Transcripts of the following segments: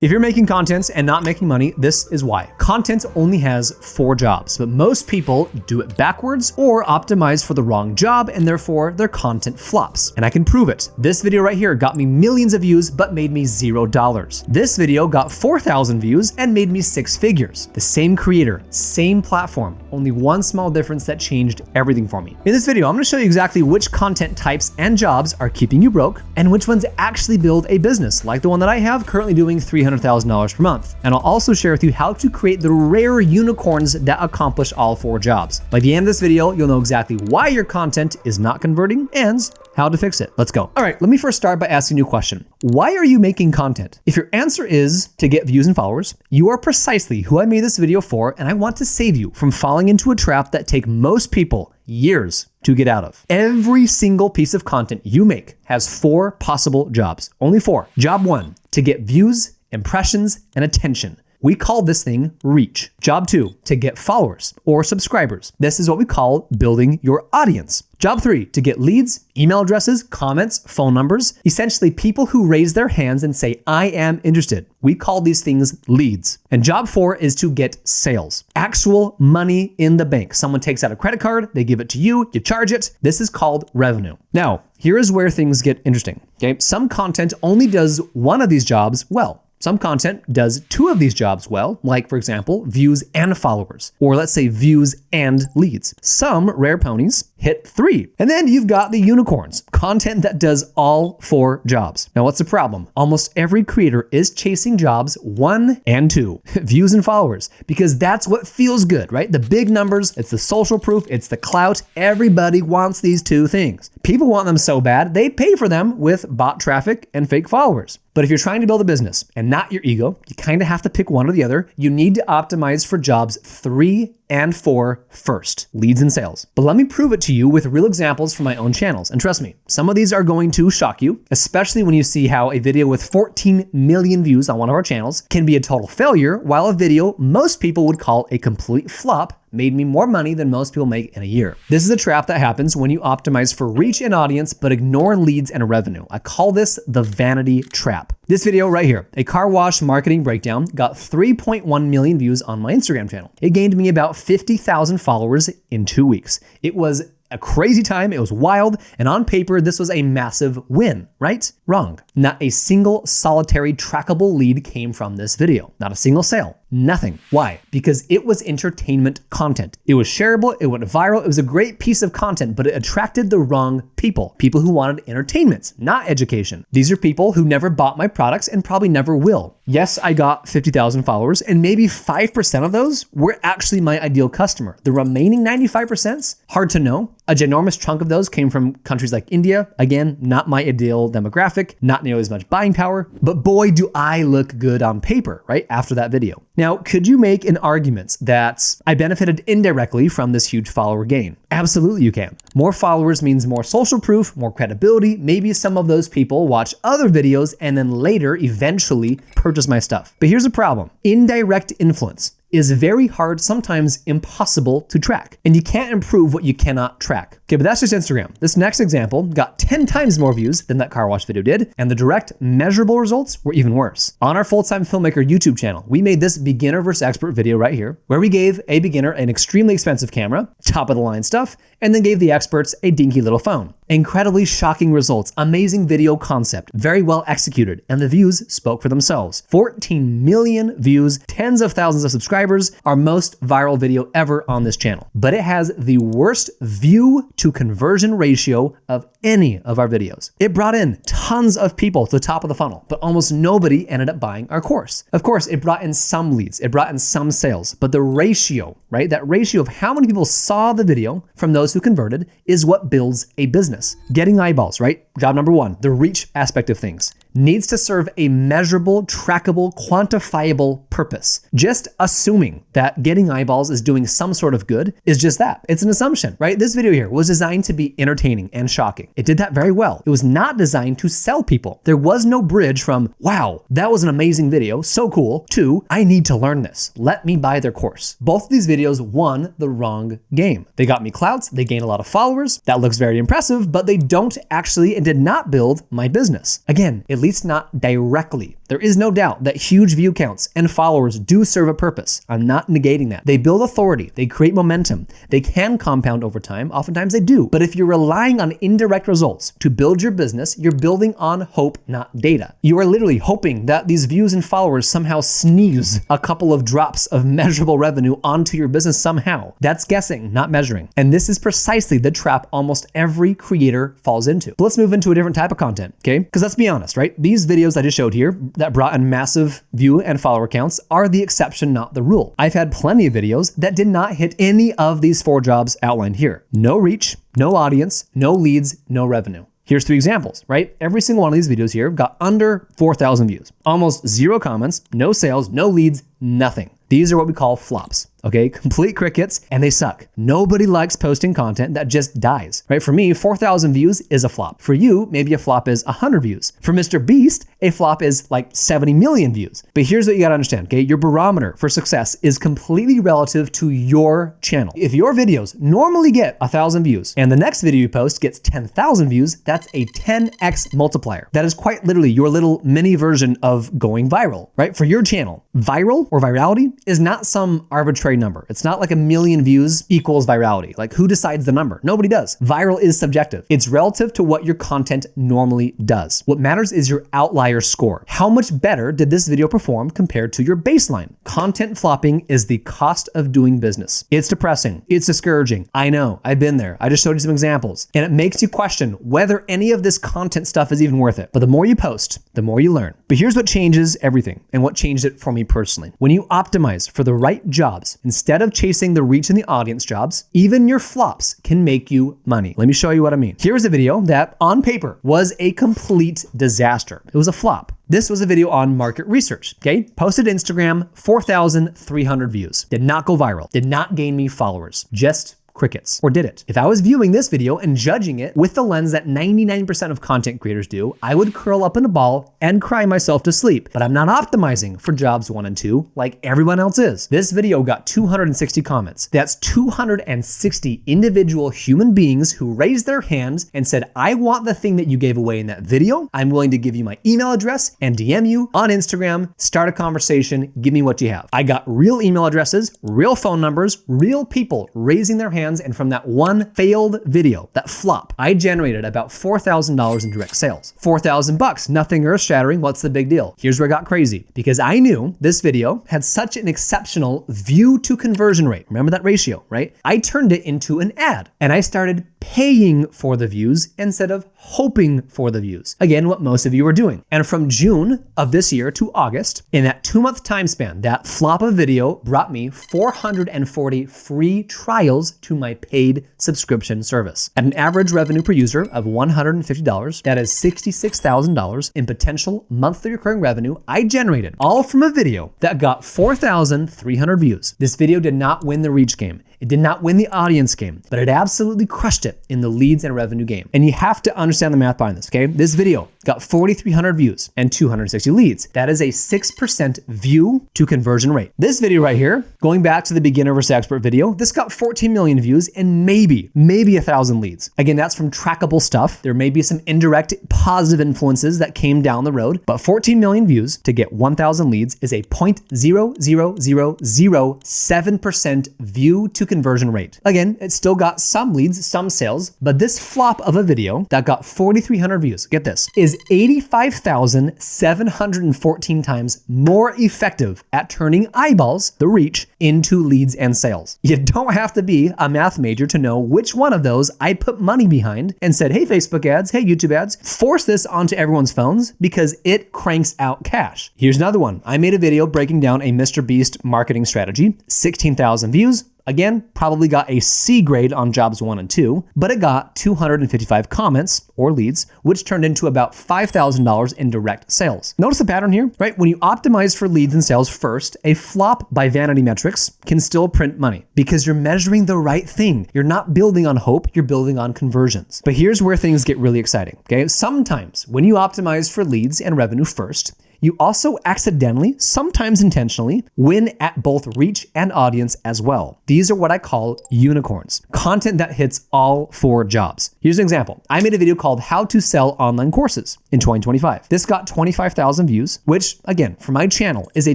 If you're making content and not making money, this is why. Content only has 4 jobs, but most people do it backwards or optimize for the wrong job, and therefore their content flops. And I can prove it. This video right here got me millions of views, but made me $0. This video got 4,000 views and made me 6 figures. The same creator, same platform, only one small difference that changed everything for me. In this video, I'm gonna show you exactly which content types and jobs are keeping you broke, and which ones actually build a business, like the one that I have, currently doing $300,000 per month. And I'll also share with you how to create the rare unicorns that accomplish all 4 jobs. By the end of this video, you'll know exactly why your content is not converting and how to fix it. Let's go. All right, let me first start by asking you a question. Why are you making content? If your answer is to get views and followers, you are precisely who I made this video for, and I want to save you from falling into a trap that take most people years to get out of. Every single piece of content you make has 4 possible jobs. Only 4. Job 1, to get views, impressions, and attention. We call this thing reach. Job 2, to get followers or subscribers. This is what we call building your audience. Job 3, to get leads, email addresses, comments, phone numbers, essentially people who raise their hands and say, I am interested. We call these things leads. And job 4 is to get sales, actual money in the bank. Someone takes out a credit card, they give it to you, you charge it. This is called revenue. Now, here is where things get interesting. Okay, some content only does one of these jobs well. Some content does 2 of these jobs well, like for example, views and followers, or let's say views and leads. Some rare ponies hit 3. And then you've got the unicorns, content that does all 4 jobs. Now what's the problem? Almost every creator is chasing jobs 1 and 2, views and followers, because that's what feels good, right? The big numbers, it's the social proof, it's the clout. Everybody wants these 2 things. People want them so bad, they pay for them with bot traffic and fake followers. But if you're trying to build a business and not your ego, you kind of have to pick one or the other. You need to optimize for jobs 3 and 4 first, leads and sales. But let me prove it to you with real examples from my own channels. And trust me, some of these are going to shock you, especially when you see how a video with 14 million views on one of our channels can be a total failure, while a video most people would call a complete flop made me more money than most people make in a year. This is a trap that happens when you optimize for reach and audience, but ignore leads and revenue. I call this the vanity trap. This video right here, a car wash marketing breakdown, got 3.1 million views on my Instagram channel. It gained me about 50,000 followers in 2 weeks. It was a crazy time, it was wild, and on paper, this was a massive win, right? Wrong. Not a single solitary trackable lead came from this video. Not a single sale. Nothing. Why? Because it was entertainment content. It was shareable, it went viral, it was a great piece of content, but it attracted the wrong people. People who wanted entertainment, not education. These are people who never bought my products and probably never will. Yes, I got 50,000 followers, and maybe 5% of those were actually my ideal customer. The remaining 95%, hard to know. A ginormous chunk of those came from countries like India. Again, not my ideal demographic, not nearly as much buying power, but boy, do I look good on paper, right? After that video. Now, could you make an argument that I benefited indirectly from this huge follower gain? Absolutely you can. More followers means more social proof, more credibility. Maybe some of those people watch other videos and then later eventually purchase my stuff. But here's the problem. Indirect influence is very hard, sometimes impossible to track. And you can't improve what you cannot track. Okay, but that's just Instagram. This next example got 10 times more views than that car wash video did, and the direct measurable results were even worse. On our Time Filmmaker YouTube channel, we made this beginner versus expert video right here, where we gave a beginner an extremely expensive camera, top of the line stuff, and then gave the experts a dinky little phone. Incredibly shocking results, amazing video concept, very well executed, and the views spoke for themselves. 14 million views, tens of thousands of subscribers, our most viral video ever on this channel. But it has the worst view to conversion ratio of any of our videos. It brought in tons of people to the top of the funnel, but almost nobody ended up buying our course. Of course, it brought in some leads, it brought in some sales, but the ratio, right? That ratio of how many people saw the video from those who converted is what builds a business. Getting eyeballs, right? Job number 1, the reach aspect of things, needs to serve a measurable, trackable, quantifiable purpose. Just assuming that getting eyeballs is doing some sort of good is just that. It's an assumption, right? This video here was designed to be entertaining and shocking. It did that very well. It was not designed to sell people. There was no bridge from, wow, that was an amazing video, so cool, to, I need to learn this. Let me buy their course. Both of these videos won the wrong game. They got me clout, they gained a lot of followers. That looks very impressive, but they don't actually and did not build my business. Again, at least not directly. There is no doubt that huge view counts and followers do serve a purpose. I'm not negating that. They build authority, they create momentum, they can compound over time, oftentimes they do. But if you're relying on indirect results to build your business, you're building on hope, not data. You are literally hoping that these views and followers somehow sneeze a couple of drops of measurable revenue onto your business somehow. That's guessing, not measuring. And this is precisely the trap almost every creator falls into. But let's move into a different type of content, okay? Because let's be honest, right? These videos I just showed here that brought in massive view and follower counts are the exception, not the rule. I've had plenty of videos that did not hit any of these 4 jobs outlined here. No reach, no audience, no leads, no revenue. Here's 3 examples, right? Every single one of these videos here got under 4,000 views. Almost 0 comments, no sales, no leads, nothing. These are what we call flops, okay? Complete crickets, and they suck. Nobody likes posting content that just dies, right? For me, 4,000 views is a flop. For you, maybe a flop is 100 views. For Mr. Beast, a flop is like 70 million views. But here's what you gotta understand, okay? Your barometer for success is completely relative to your channel. If your videos normally get 1,000 views and the next video you post gets 10,000 views, that's a 10x multiplier. That is quite literally your little mini version of going viral, right? For your channel, viral or virality is not some arbitrary number. It's not like 1 million views equals virality. Like, who decides the number? Nobody does. Viral is subjective. It's relative to what your content normally does. What matters is your outlier score. How much better did this video perform compared to your baseline? Content flopping is the cost of doing business. It's depressing. It's discouraging. I know. I've been there. I just showed you some examples. And it makes you question whether any of this content stuff is even worth it. But the more you post, the more you learn. But here's what changes everything and what changed it for me personally. When you optimize for the right jobs, instead of chasing the reach and the audience jobs, even your flops can make you money. Let me show you what I mean. Here's a video that on paper was a complete disaster. It was a flop. This was a video on market research, okay? Posted Instagram, 4,300 views. Did not go viral. Did not gain me followers. Just crickets. Or did it? If I was viewing this video and judging it with the lens that 99% of content creators do, I would curl up in a ball and cry myself to sleep. But I'm not optimizing for jobs 1 and 2 like everyone else is. This video got 260 comments. That's 260 individual human beings who raised their hands and said, I want the thing that you gave away in that video. I'm willing to give you my email address and DM you on Instagram, start a conversation, give me what you have. I got real email addresses, real phone numbers, real people raising their hands. And from that one failed video, that flop, I generated about $4,000 in direct sales. $4,000, nothing earth shattering. What's the big deal? Here's where it got crazy, because I knew this video had such an exceptional view to conversion rate. Remember that ratio, right? I turned it into an ad and I started paying for the views instead of hoping for the views. Again, what most of you are doing. And from June of this year to August, in that 2-month time span, that flop of video brought me 440 free trials to my paid subscription service. At an average revenue per user of $150, that is $66,000 in potential monthly recurring revenue I generated, all from a video that got 4,300 views. This video did not win the reach game. It did not win the audience game, but it absolutely crushed it in the leads and revenue game. And you have to understand the math behind this, okay? This video got 4,300 views and 260 leads. That is a 6% view to conversion rate. This video right here, going back to the beginner versus expert video, this got 14 million views and maybe 1,000 leads. Again, that's from trackable stuff. There may be some indirect positive influences that came down the road, but 14 million views to get 1,000 leads is a 0.00007% view to conversion rate. Again, it still got some leads, some sales, but this flop of a video that got 4,300 views, get this, is 85,714 times more effective at turning eyeballs, the reach, into leads and sales. You don't have to be a math major to know which one of those I put money behind and said, hey, Facebook ads, hey, YouTube ads, force this onto everyone's phones because it cranks out cash. Here's another one. I made a video breaking down a Mr. Beast marketing strategy, 16,000 views. Again, probably got a C grade on jobs 1 and 2, but it got 255 comments or leads, which turned into about $5,000 in direct sales. Notice the pattern here, right? When you optimize for leads and sales first, a flop by vanity metrics can still print money because you're measuring the right thing. You're not building on hope, you're building on conversions. But here's where things get really exciting, okay? Sometimes when you optimize for leads and revenue first, you also accidentally, sometimes intentionally, win at both reach and audience as well. These are what I call unicorns. Content that hits all 4 jobs. Here's an example. I made a video called How to Sell Online Courses in 2025. This got 25,000 views, which again, for my channel is a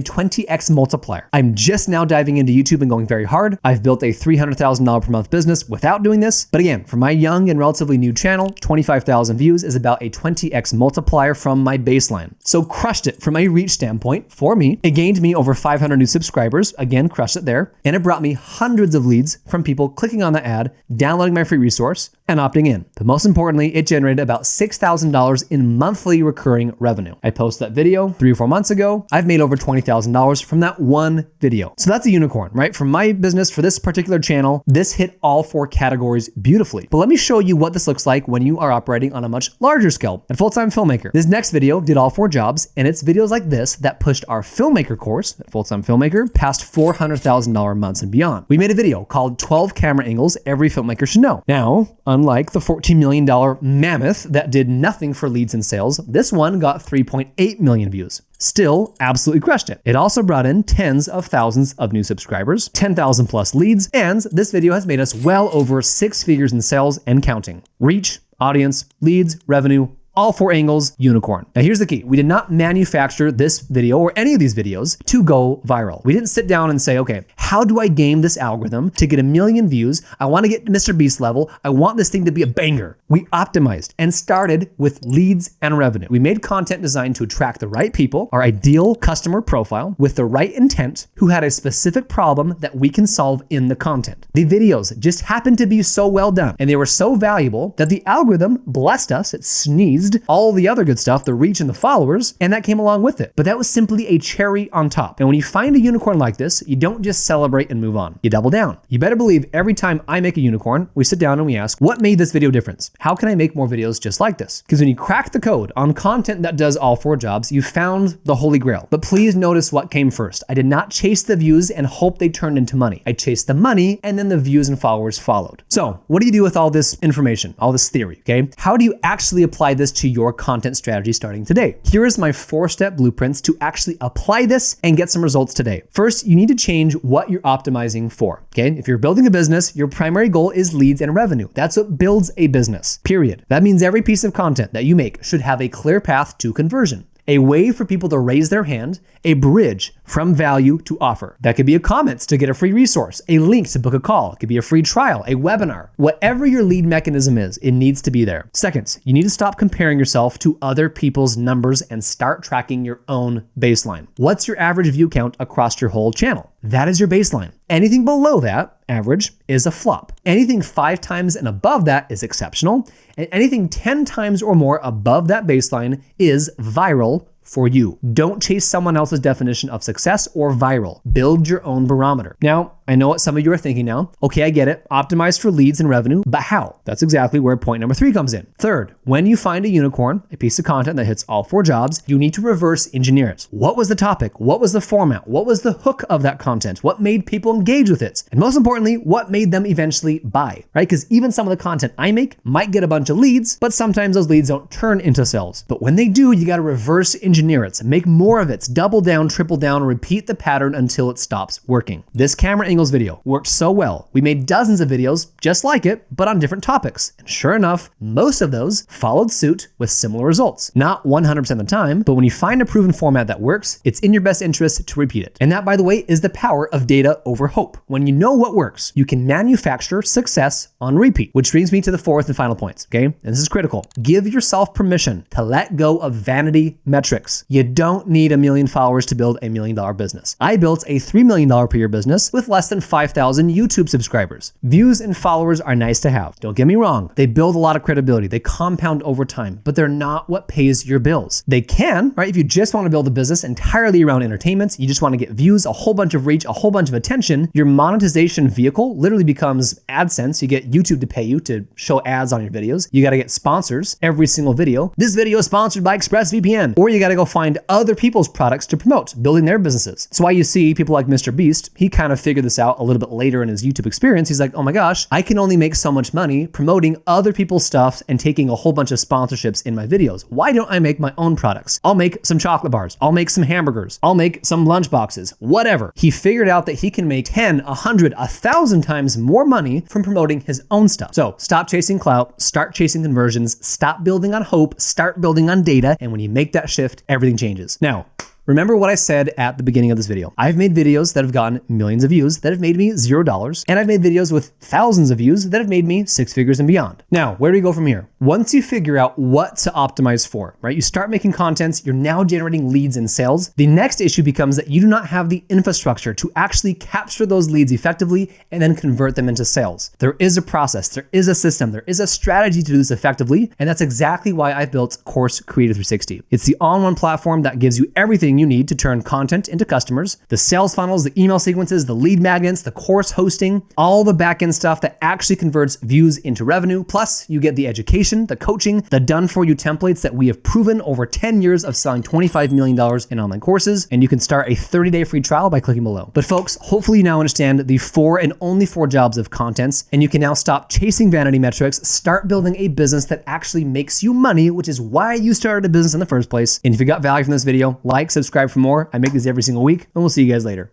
20x multiplier. I'm just now diving into YouTube and going very hard. I've built a $300,000 per month business without doing this. But again, for my young and relatively new channel, 25,000 views is about a 20x multiplier from my baseline. So crushed it from a reach standpoint for me. It gained me over 500 new subscribers. Again, crushed it there. And it brought me hundreds of leads from people clicking on the ad, downloading my free resource, and opting in. But most importantly, it generated about $6,000 in monthly recurring revenue. I posted that video 3 or 4 months ago. I've made over $20,000 from that one video. So that's a unicorn, right? For my business, for this particular channel, this hit all 4 categories beautifully. But let me show you what this looks like when you are operating on a much larger scale at Full-Time Filmmaker. This next video did all 4 jobs, and it's videos like this that pushed our filmmaker course at Full-Time Filmmaker past $400,000 months and beyond. We made a video called 12 camera angles every filmmaker should know. Now, unlike the $14 million mammoth that did nothing for leads and sales, this one got 3.8 million views. Still absolutely crushed it. It also brought in tens of thousands of new subscribers, 10,000 plus leads, and this video has made us well over 6 figures in sales and counting. Reach, audience, leads, revenue, all 4 angles, unicorn. Now here's the key. We did not manufacture this video or any of these videos to go viral. We didn't sit down and say, okay, how do I game this algorithm to get 1 million views? I want to get to Mr. Beast level. I want this thing to be a banger. We optimized and started with leads and revenue. We made content designed to attract the right people, our ideal customer profile with the right intent, who had a specific problem that we can solve in the content. The videos just happened to be so well done and they were so valuable that the algorithm blessed us. It sneezed all the other good stuff, the reach and the followers, and that came along with it. But that was simply a cherry on top. And when you find a unicorn like this, you don't just celebrate and move on. You double down. You better believe every time I make a unicorn, we sit down and we ask, what made this video different? How can I make more videos just like this? Because when you crack the code on content that does all 4 jobs, you found the holy grail. But please notice what came first. I did not chase the views and hope they turned into money. I chased the money and then the views and followers followed. So what do you do with all this information, all this theory, okay? How do you actually apply this to your content strategy starting today? Here is my 4-step blueprints to actually apply this and get some results today. First, you need to change what you're optimizing for, okay? If you're building a business, your primary goal is leads and revenue. That's what builds a business, period. That means every piece of content that you make should have a clear path to conversion. A way for people to raise their hand, a bridge from value to offer. That could be a comment to get a free resource, a link to book a call, it could be a free trial, a webinar. Whatever your lead mechanism is, it needs to be there. Second, you need to stop comparing yourself to other people's numbers and start tracking your own baseline. What's your average view count across your whole channel? That is your baseline. Anything below that, average, is a flop. Anything 5 times and above that is exceptional, and anything 10 times or more above that baseline is viral for you. Don't chase someone else's definition of success or viral. Build your own barometer. Now, I know what some of you are thinking now. Okay, I get it. Optimize for leads and revenue, but how? That's exactly where point number 3 comes in. Third, when you find a unicorn, a piece of content that hits all 4 jobs, you need to reverse engineer it. What was the topic? What was the format? What was the hook of that content? What made people engage with it? And most importantly, what made them eventually buy, right? Because even some of the content I make might get a bunch of leads, but sometimes those leads don't turn into sales. But when they do, you got to reverse engineer it, make more of it, double down, triple down, repeat the pattern until it stops working. This camera angles video worked so well. We made dozens of videos just like it, but on different topics. And sure enough, most of those followed suit with similar results. Not 100% of the time, but when you find a proven format that works, it's in your best interest to repeat it. And that, by the way, is the power of data over hope. When you know what works, you can manufacture success on repeat, which brings me to the 4th and final point, okay? And this is critical. Give yourself permission to let go of vanity metrics. You don't need 1 million followers to build $1 million business. I built a $3 million per year business with less than 5,000 YouTube subscribers. Views and followers are nice to have. Don't get me wrong. They build a lot of credibility. They compound over time, but they're not what pays your bills. They can, right? If you just want to build a business entirely around entertainment, you just want to get views, a whole bunch of reach, a whole bunch of attention, your monetization vehicle literally becomes AdSense. You get YouTube to pay you to show ads on your videos. You got to get sponsors every single video. This video is sponsored by ExpressVPN, or you got to go find other people's products to promote, building their businesses. That's why you see people like Mr. Beast. He kind of figured this out a little bit later in his YouTube experience. He's like, oh my gosh, I can only make so much money promoting other people's stuff and taking a whole bunch of sponsorships in my videos. Why don't I make my own products? I'll make some chocolate bars. I'll make some hamburgers. I'll make some lunch boxes, whatever. He figured out that he can make 10, 100, 1,000 times more money from promoting his own stuff. So stop chasing clout, start chasing conversions, stop building on hope, start building on data. And when you make that shift, everything changes. Now, remember what I said at the beginning of this video. I've made videos that have gotten millions of views that have made me $0, and I've made videos with thousands of views that have made me 6 figures and beyond. Now, where do we go from here? Once you figure out what to optimize for, right? You start making contents, you're now generating leads and sales. The next issue becomes that you do not have the infrastructure to actually capture those leads effectively and then convert them into sales. There is a process, there is a system, there is a strategy to do this effectively, and that's exactly why I built Course Creator 360. It's the all-in-one platform that gives you everything you need to turn content into customers, the sales funnels, the email sequences, the lead magnets, the course hosting, all the back-end stuff that actually converts views into revenue. Plus, you get the education, the coaching, the done-for-you templates that we have proven over 10 years of selling $25 million in online courses, and you can start a 30-day free trial by clicking below. But folks, hopefully you now understand the 4 and only 4 jobs of contents, and you can now stop chasing vanity metrics, start building a business that actually makes you money, which is why you started a business in the first place. And if you got value from this video, like, subscribe for more. I make these every single week, and we'll see you guys later.